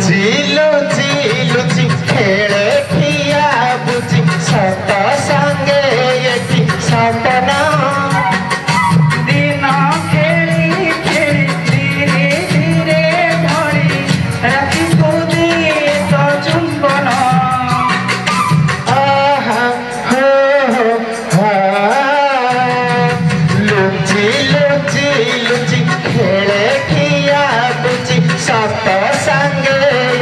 लुचि लुचि लुचि खेले खिया बुझी सत संगे एठी सपना दिन खेली खेली धीरे धीरे ढली राति को दिए तो चुंबन आहा हो हा लुचि लुचि लुचि खेले खिया बुझी सत संगे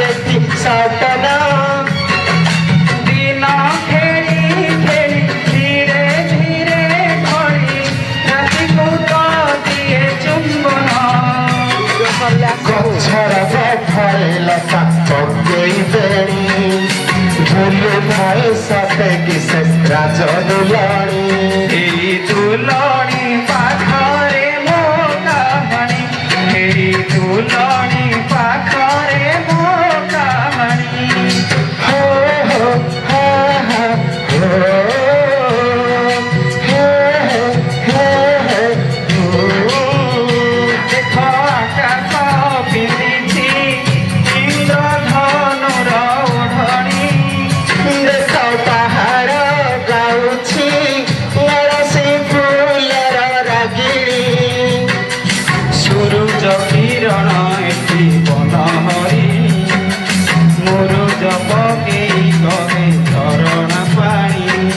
एठी सपना दिन खेली खेली धीरे धीरे ढली राति को तो दिए चुंबन गछर फलता पकई बेणी झुलु थाए सते कि से राज दुलाणी एई दुलणी पाखरे मो कामणी एई दुलणी पाखरे मो कामणी हो हो हा हा हो हे हे हे देख आकाश पिंधिछि इंद्रधनुर ओढ़णी देख पहाड़ गाउछि नरसी फूलर रागिणी सूरज किरण एठी बनहरी मुरुज पकेई कहे चरण पाणी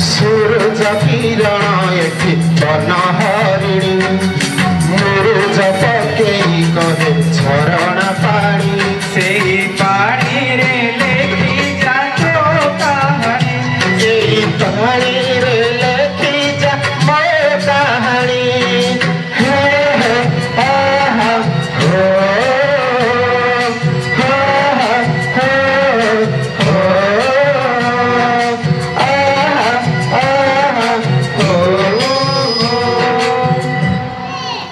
सूरज किरण एठी बनहरिणी मुरुज पकेई कहे झर